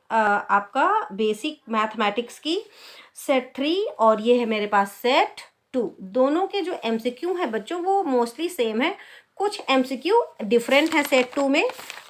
आपका basic mathematics की set 3 और ये है मेरे पास सेट 2। दोनों के जो एमसीक्यू है बच्चों वो मोस्टली सेम है, कुछ एमसीक्यू डिफरेंट है सेट 2 में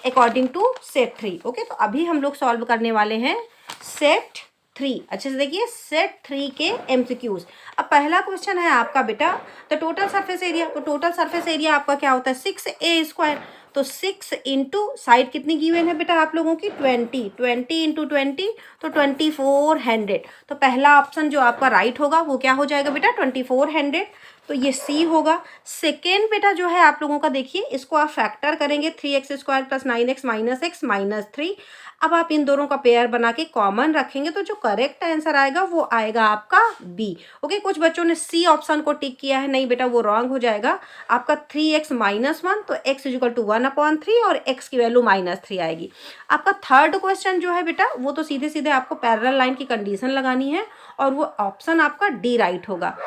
अकॉर्डिंग टू सेट 3। ओके, तो अभी हम लोग सॉल्व करने वाले हैं सेट 3। अच्छे से देखिए सेट 3 के एमसीक्यूज। अब पहला क्वेश्चन है आपका बेटा द टोटल सरफेस एरिया। तो टोटल सरफेस एरिया आपका क्या होता है 6a²। तो 6 इंटू साइड कितनी गिवन है बेटा आप लोगों की 20, 20 इंटू 20 तो 2400। तो पहला ऑप्शन जो आपका राइट होगा वो क्या हो जाएगा बेटा 2400, तो ये सी होगा। सेकेंड बेटा जो है आप लोगों का देखिए इसको आप फैक्टर करेंगे 3x² + 9x - x - 3। अब आप इन दोनों का पेयर बना के कॉमन रखेंगे तो जो करेक्ट आंसर आएगा वो आएगा आपका बी। ओके, कुछ बच्चों ने सी ऑप्शन को टिक किया है, नहीं बेटा वो रॉन्ग हो जाएगा। आपका 3x - 1 तो x = 1/3 और x की वैल्यू -3 आएगी। आपका थर्ड क्वेश्चन जो है बेटा वो तो सीधे सीधे आपको पैरेलल लाइन की कंडीशन लगानी है और वो ऑप्शन आपका डी राइट होगा।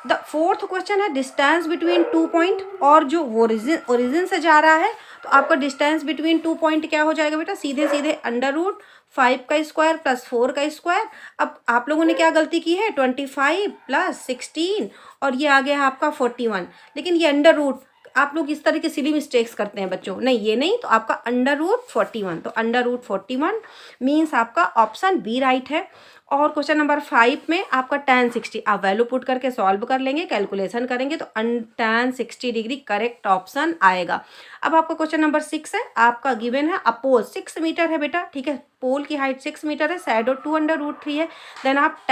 द फोर्थ क्वेश्चन है डिस्टेंस बिटवीन 2 पॉइंट, और जो ओरिजिन से जा रहा है तो आपका डिस्टेंस बिटवीन 2 पॉइंट क्या हो जाएगा बेटा सीधे सीधे √5 का स्क्वायर + 4 का स्क्वायर। अब आप लोगों ने क्या गलती की है 25 + 16 और ये आ गया आपका 41, लेकिन ये अंडर रूट आप लोग इस तरह के सिली मिस्टेक्स करते हैं बच्चों, नहीं ये नहीं, तो आपका √41, तो √41 मीन्स आपका ऑप्शन बी राइट है। और क्वेश्चन नंबर 5 में आपका tan 60 आप वैल्यू पुट करके सॉल्व कर लेंगे, कैलकुलेशन करेंगे तो tan 60 डिग्री करेक्ट ऑप्शन आएगा। अब आपका क्वेश्चन नंबर 6 है, आपका गिवन है अपोज 6 मीटर है बेटा, ठीक है, पोल की हाइट 6 मीटर है, शैडो 2/√3 है। देन आप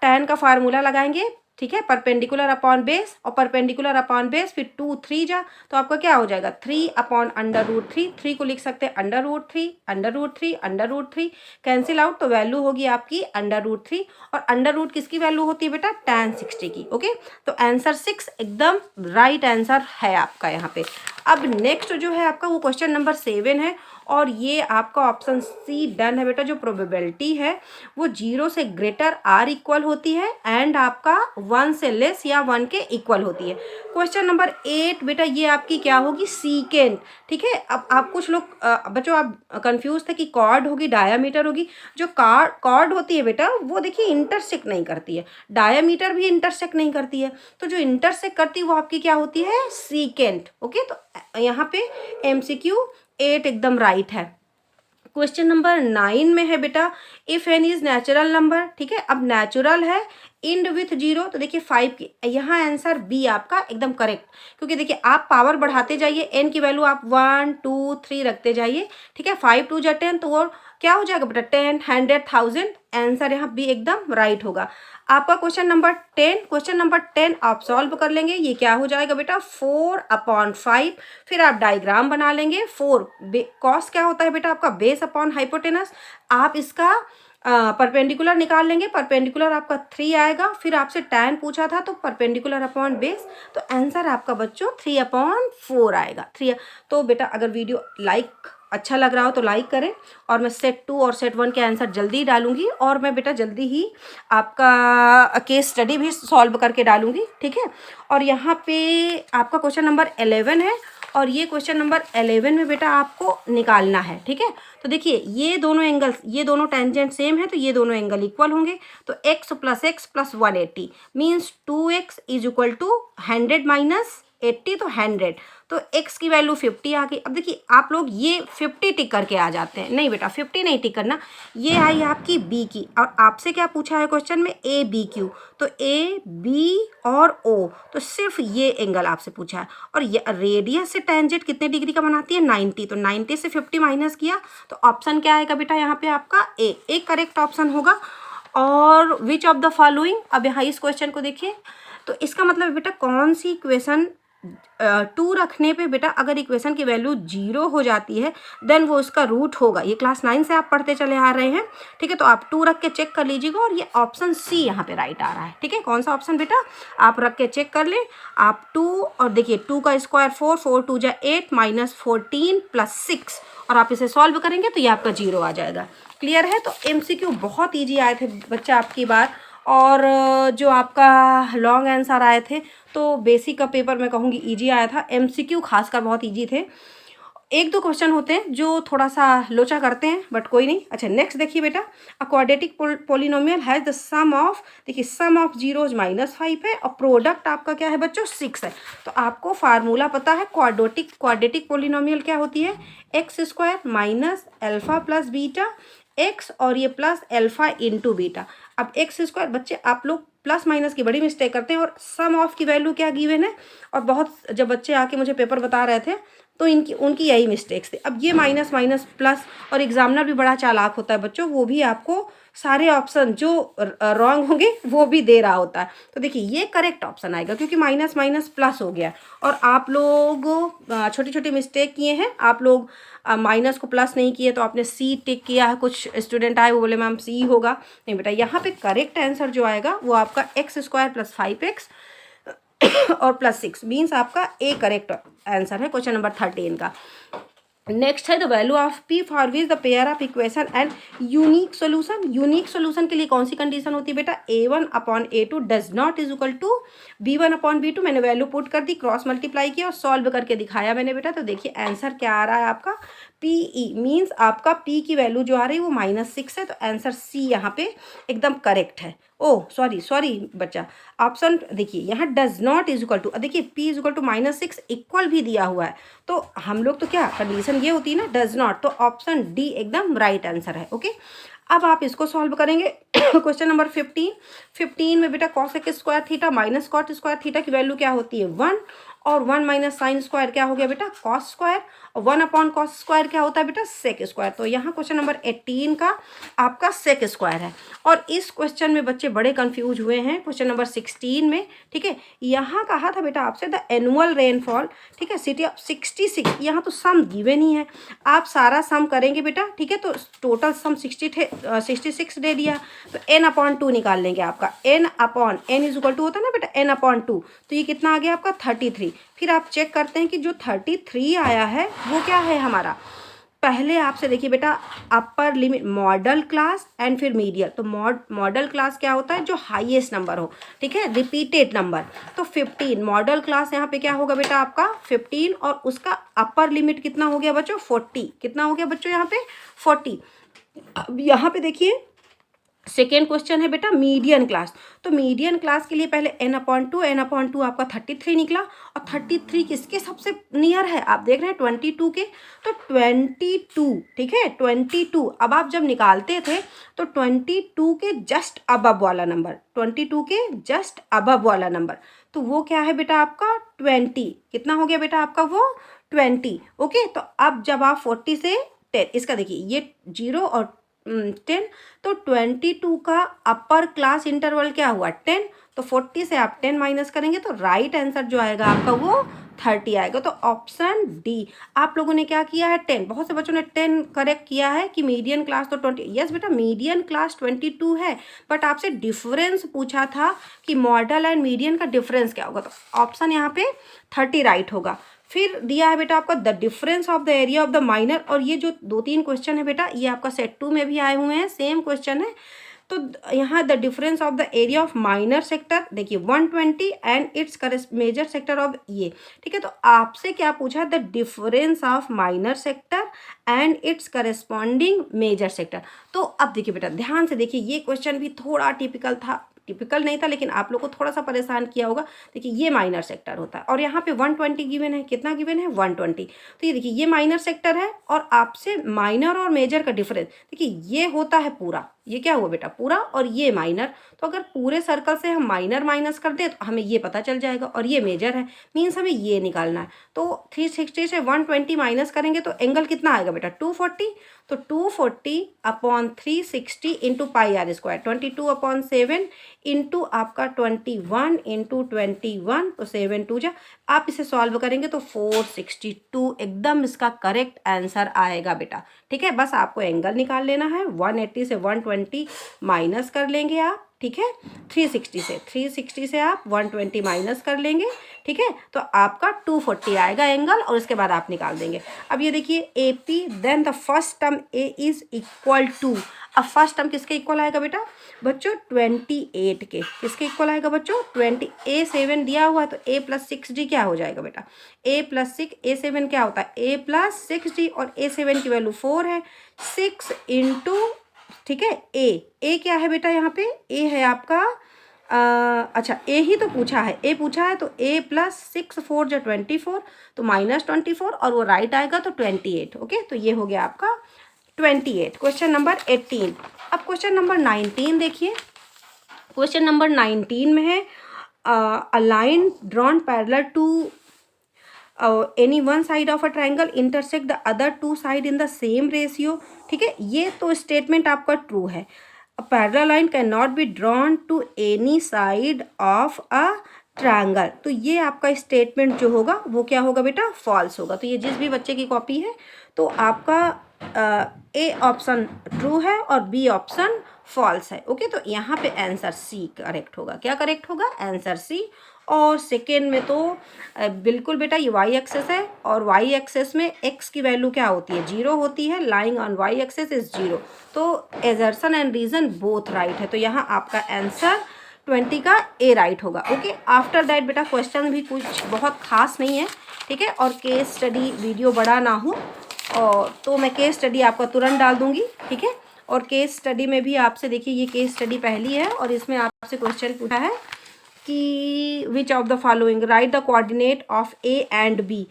tan का फार्मूला लगाएंगे, ठीक है, परपेंडिकुलर अपॉन बेस, और परपेंडिकुलर अपॉन बेस फिर 2 3 जा तो आपका क्या हो जाएगा 3/√3। 3 को लिख सकते हैं √3 √3 √3, कैंसिल आउट तो वैल्यू होगी आपकी √3, और अंडर रूट किसकी वैल्यू होती है बेटा tan 60 की। ओके, तो आंसर 6 एकदम राइट आंसर है आपका यहाँ पे। अब नेक्स्ट जो है आपका वो क्वेश्चन नंबर 7 है, और ये आपका ऑप्शन सी डन है बेटा। जो प्रोबेबिलिटी है वो 0 से ग्रेटर r इक्वल होती है एंड आपका 1 से लेस या 1 के इक्वल होती है। क्वेश्चन नंबर 8 बेटा ये आपकी क्या होगी सीकेंट, ठीक है। अब आप कुछ लोग बच्चों आप कंफ्यूज थे कि कॉर्ड होगी डायामीटर होगी। जो कॉर्ड होती है बेटा वो देखिए इंटरसेक्ट नहीं करती है, डायामीटर भी इंटरसेक्ट नहीं करती है, तो जो इंटरसेक्ट करती है वो आपकी क्या होती है सीकेंट। ओके, तो यहाँ पे MCQ 8 एकदम राइट है। क्वेश्चन नंबर 9 में है बेटा if N is natural number, ठीक है। अब नेचुरल है इंड विथ 0 तो देखिए 5 की, यहाँ आंसर बी आपका एकदम करेक्ट, क्योंकि देखिए आप पावर बढ़ाते जाइए, एन की वैल्यू आप 1 2 3 रखते जाइए, ठीक है। 5 2 जा 10 तो वो क्या हो जाएगा बेटा 10 100 1000, आंसर यहाँ बी एकदम राइट होगा। आपका क्वेश्चन नंबर 10 आप सॉल्व कर लेंगे, ये क्या हो जाएगा बेटा 4/5, फिर आप डायग्राम बना लेंगे। 4 कॉस क्या होता है बेटा आपका बेस अपॉन हाइपोटेनस, आप इसका परपेंडिकुलर निकाल लेंगे, परपेंडिकुलर आपका 3 आएगा, फिर आपसे tan पूछा था तो परपेंडिकुलर अपॉन बेस, तो आंसर आपका बच्चों 3/4 आएगा 3। तो बेटा अगर वीडियो अच्छा लग रहा हो तो लाइक करें, और मैं सेट 2 और सेट 1 के आंसर जल्दी डालूंगी, और मैं बेटा जल्दी ही आपका केस स्टडी भी सॉल्व करके डालूंगी, ठीक है। और यहाँ पे आपका क्वेश्चन नंबर 11 है, और ये क्वेश्चन नंबर 11 में बेटा आपको निकालना है, ठीक है। तो देखिए ये दोनों एंगल्स, ये दोनों टेंजेंट सेम है तो ये दोनों एंगल इक्वल होंगे, तो x + x + 180 मीन्स 2x = 100 - 80 तो 100, तो x की वैल्यू 50 आ गई। अब देखिए आप लोग ये 50 टिक करके आ जाते हैं, नहीं बेटा 50 नहीं टिक करना, ये आई आपकी b की, और आपसे क्या पूछा है क्वेश्चन में ABQ, तो AB और O, तो सिर्फ ये एंगल आपसे पूछा है, और ये रेडियस से टेंजेंट कितने डिग्री का बनाती है 90, तो 90 से 50 माइनस किया तो ऑप्शन क्या आएगा बेटा यहाँ पे आपका ए एक करेक्ट ऑप्शन होगा। और विच ऑफ द फॉलोइंग, अब यहाँ इस क्वेश्चन को देखिए, तो इसका मतलब बेटा कौन सी इक्वेशन 2 रखने पे बेटा अगर इक्वेशन की वैल्यू 0 हो जाती है देन वो उसका रूट होगा। ये क्लास 9 से आप पढ़ते चले आ रहे हैं, ठीक है। तो आप 2 रख के चेक कर लीजिएगा, और ये ऑप्शन सी यहाँ पे राइट आ रहा है, ठीक है। कौन सा ऑप्शन बेटा आप रख के चेक कर लें, आप 2 और देखिए 2 का स्क्वायर 4 4 2 जा 8 -14 + 6, और आप इसे सॉल्व करेंगे तो ये आपका 0 आ जाएगा। क्लियर है। तो MCQ बहुत ईजी आए थे बच्चा आपकी बार, और जो आपका लॉन्ग आंसर आए थे तो बेसिक का पेपर मैं कहूँगी इजी आया था, MCQ खासकर बहुत इजी थे। एक दो क्वेश्चन होते हैं जो थोड़ा सा लोचा करते हैं, बट कोई नहीं। अच्छा नेक्स्ट देखिए बेटा, a quadratic polynomial has the sum of, देखिए सम ऑफ जीरोज -5 है और प्रोडक्ट आपका क्या है बच्चों 6 है। तो आपको फार्मूला पता है क्वाड्रेटिक पोलिनोमियल क्या होती है, x² minus alpha plus beta x और ये प्लस अल्फा इंटू बीटा। अब x² बच्चे आप लोग प्लस माइनस की बड़ी मिस्टेक करते हैं, और सम ऑफ की वैल्यू क्या गिवन है, और बहुत जब बच्चे आके मुझे पेपर बता रहे थे तो उनकी यही मिस्टेक्स थे। अब ये माइनस माइनस प्लस, और एग्जामिनर भी बड़ा चालाक होता है बच्चों, वो भी आपको सारे ऑप्शन जो रॉन्ग होंगे वो भी दे रहा होता है। तो देखिए ये करेक्ट ऑप्शन आएगा क्योंकि माइनस माइनस प्लस हो गया, और आप लोग छोटी छोटी मिस्टेक किए हैं। आप लोग माइनस को प्लस नहीं किए तो आपने सी टिक किया है। कुछ स्टूडेंट आए वो बोले मैम सी होगा, नहीं बेटा यहाँ पे करेक्ट आंसर जो आएगा वो आपका x² + 5x और +6 मीन्स आपका ए करेक्ट आंसर है क्वेश्चन नंबर 13 का। नेक्स्ट है the value of P for which the pair of equation and unique solution. Unique solution के लिए कौन सी कंडीशन होती है बेटा, a1/a2 does not is equal to b1/b2। मैंने वैल्यू पुट कर दी, क्रॉस मल्टीप्लाई किया और सॉल्व करके दिखाया मैंने बेटा। तो देखिए आंसर क्या आ रहा है आपका, पी मीन्स आपका p की वैल्यू जो आ रही है वो -6 है। तो आंसर सी यहाँ पे एकदम करेक्ट है। ओह सॉरी बच्चा, ऑप्शन देखिए यहाँ does not is equal to, देखिए p is equal to -6 equal भी दिया हुआ है, तो हम लोग तो क्या कंडीशन ये होती है ना डज नॉट, तो ऑप्शन डी एकदम राइट आंसर है। ओके अब आप इसको सॉल्व करेंगे क्वेश्चन नंबर 15 में बेटा cos² theta minus cot² theta की वैल्यू क्या होती है 1, और 1 माइनस sin² क्या हो गया बेटा cos², और 1/cos² क्या होता है बेटा sec²। तो यहाँ क्वेश्चन नंबर 18 का आपका sec² है। और इस क्वेश्चन में बच्चे बड़े कंफ्यूज हुए हैं क्वेश्चन नंबर 16 में, ठीक है। यहाँ कहा था बेटा आपसे द एनुअल रेनफॉल, ठीक है, सिटी ऑफ 66, यहाँ तो सम गिवन ही है, आप सारा सम करेंगे बेटा, ठीक है। तो टोटल सम 66 दे दिया, तो n/2 निकाल लेंगे आपका, n इज इक्वल टू होता है ना बेटा n/2, तो ये कितना आ गया आपका 33। फिर आप चेक करते हैं कि जो 33 आया है वो क्या है हमारा, पहले आपसे देखिए बेटा upper limit model class and फिर मीडियल। तो मॉडल क्लास क्या होता है, जो हाईएस्ट नंबर हो, ठीक है, रिपीटेड नंबर। तो 15 मॉडल क्लास यहाँ पे क्या होगा बेटा आपका 15, और उसका अपर लिमिट कितना हो गया बच्चों 40, कितना हो गया बच्चों यहाँ पे 40। अब यहाँ पे देखिए सेकेंड क्वेश्चन है बेटा मीडियन क्लास। तो मीडियन क्लास के लिए पहले n/2 आपका 33 निकला, और 33 किसके सबसे नियर है, आप देख रहे हैं 22 के, तो 22, ठीक है 22। अब आप जब निकालते थे तो 22 के जस्ट अबव वाला नंबर, 22 के जस्ट अबव वाला नंबर, तो वो क्या है बेटा आपका 20, कितना हो गया बेटा आपका वो 20। ओके तो अब जब आप 40 से 10, इसका देखिए ये 0 और 10, तो 22 का अपर क्लास इंटरवल क्या हुआ 10, तो 40 से आप 10 माइनस करेंगे तो राइट आंसर जो आएगा आपका वो 30 आएगा। तो ऑप्शन डी आप लोगों ने क्या किया है 10, बहुत से बच्चों ने 10 करेक्ट किया है कि मीडियन क्लास तो 20, यस बेटा मीडियन क्लास 22 है, बट आपसे डिफरेंस पूछा था कि मॉडल एंड मीडियन का डिफरेंस क्या होगा, तो ऑप्शन यहाँ पे 30 राइट होगा। फिर दिया है बेटा आपका the difference of the area of the minor, और ये जो 2-3 क्वेश्चन है बेटा ये आपका सेट 2 में भी आए हुए हैं, सेम क्वेश्चन है। तो यहाँ the difference of the area of minor sector देखिए 120 and its major sector of ये, ठीक है। तो आपसे क्या पूछा the difference of minor sector and its corresponding major sector. तो अब देखिए बेटा ध्यान से देखिए, ये क्वेश्चन भी थोड़ा टिपिकल नहीं था लेकिन आप लोग को थोड़ा सा परेशान किया होगा। देखिए ये माइनर सेक्टर होता है, और यहाँ पे 120 गिवन है, कितना गिवन है 120, तो ये देखिए ये माइनर सेक्टर है, और आपसे माइनर और मेजर का डिफरेंस देखिए ये होता है पूरा, ये क्या हुआ बेटा पूरा, और ये माइनर, तो अगर पूरे सर्कल से हम माइनर माइनस कर दें तो हमें ये पता चल जाएगा, और ये मेजर है मीन्स हमें ये निकालना है। तो 360 से 120 माइनस करेंगे तो एंगल कितना आएगा बेटा 240, तो 240/360 इंटू πr², 22/7 इंटू आपका 21 इंटू 21, तो 7 2 जा, आप इसे सॉल्व करेंगे तो 462 एकदम इसका करेक्ट आंसर आएगा बेटा, ठीक है। बस आपको एंगल निकाल लेना है, 180 से 120 माइनस कर लेंगे आप, ठीक है। 360 से आप 120 माइनस कर लेंगे, ठीक है, तो आपका 240 आएगा एंगल, और उसके बाद आप निकाल देंगे। अब ये देखिए A P, then the first term A is equal to, अब फर्स्ट टर्म किसके इक्वल आएगा बेटा बच्चों 28 के, किसके इक्वल आएगा बच्चों 20, A7 दिया हुआ है तो A प्लस 6D क्या हो जाएगा बेटा, A प्लस 6, A7 क्या होता है A प्लस 6D, और A7 की वैल्यू 4 है, 6 इंटू, ठीक है, ए क्या है बेटा यहाँ पे, ए है आपका अच्छा ए ही तो पूछा है, ए पूछा है तो ए प्लस 6 4 जो 24, तो माइनस 24, और वो राइट आएगा तो 28। ओके, तो ये हो गया आपका 28, क्वेश्चन नंबर 18। अब क्वेश्चन नंबर 19 देखिए, क्वेश्चन नंबर 19 में है a line drawn parallel to any one side of a triangle intersect the other two side in the same ratio, ठीक है, ये तो स्टेटमेंट आपका ट्रू है। A parallel line can not be drawn to any side of a triangle, तो ये आपका statement जो होगा वो क्या होगा बेटा फॉल्स होगा। तो ये जिस भी बच्चे की कॉपी है तो आपका ए ऑप्शन ट्रू है और बी ऑप्शन फॉल्स है। ओके, तो यहाँ पे आंसर सी करेक्ट होगा। क्या करेक्ट होगा, आंसर सी। और सेकेंड में तो बिल्कुल बेटा ये वाई एक्सेस है, और वाई एक्सेस में एक्स की वैल्यू क्या होती है 0 होती है, lying on Y axis is 0, तो assertion and reason both right है, तो यहाँ आपका आंसर 20 का ए राइट होगा। ओके, आफ्टर दैट बेटा क्वेश्चन भी कुछ बहुत खास नहीं है, ठीक है, और केस स्टडी वीडियो बड़ा ना हो, और तो मैं केस स्टडी आपका तुरंत डाल दूंगी, ठीक है। और केस स्टडी में भी आपसे देखिए ये केस स्टडी पहली है, और इसमें आपसे क्वेश्चन पूछा है कि which of the following write the coordinate of A and B,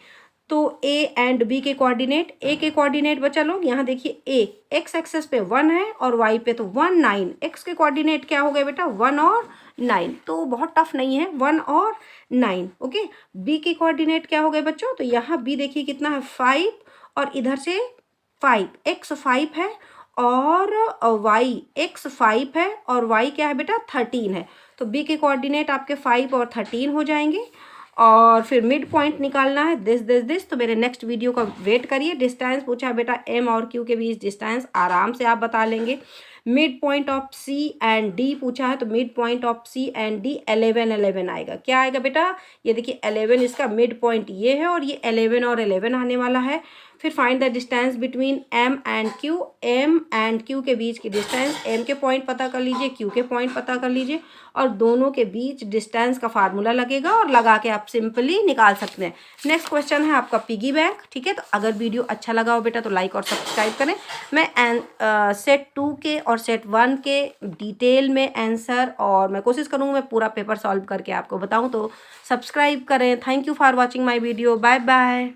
तो ए एंड बी के कोऑर्डिनेट, ए के कोऑर्डिनेट बच्चा लोग यहाँ देखिए ए एक्स एक्सेस पे 1 है और वाई पे तो 1 9, एक्स के कोऑर्डिनेट क्या हो गए बेटा 1 और 9, तो बहुत टफ नहीं है 1 और 9। ओके, बी के कोऑर्डिनेट क्या हो गए बच्चों, तो यहाँ बी देखिए कितना है 5, और इधर से 5 एक्स 5 है, और वाई एक्स 5 है, और वाई क्या है बेटा 13 है, तो बी के कोऑर्डिनेट आपके 5 और 13 हो जाएंगे। और फिर मिड पॉइंट निकालना है दिस, तो मेरे नेक्स्ट वीडियो का वेट करिए। डिस्टेंस पूछा है बेटा एम और क्यू के बीच डिस्टेंस आराम से आप बता लेंगे। Mid point of C and D पूछा है, तो mid point of C and D 11 11 आएगा। क्या आएगा बेटा, ये देखिए 11 इसका मिड पॉइंट ये है, और ये 11 और 11 आने वाला है। फिर find the distance between M and Q, M and Q के बीच की डिस्टेंस, एम के पॉइंट पता कर लीजिए, क्यू के पॉइंट पता कर लीजिए, और दोनों के बीच डिस्टेंस का फार्मूला लगेगा, और लगा के आप सिंपली निकाल सकते हैं। नेक्स्ट क्वेश्चन है आपका पिगी बैंक, ठीक है, तो अगर वीडियो अच्छा लगा हो बेटा तो लाइक और सब्सक्राइब करें। मैं सेट 2 के और सेट 1 के डिटेल में आंसर, और मैं कोशिश करूँगी मैं पूरा पेपर सॉल्व करके आपको बताऊँ, तो सब्सक्राइब करें। Thank you for watching my video, bye bye.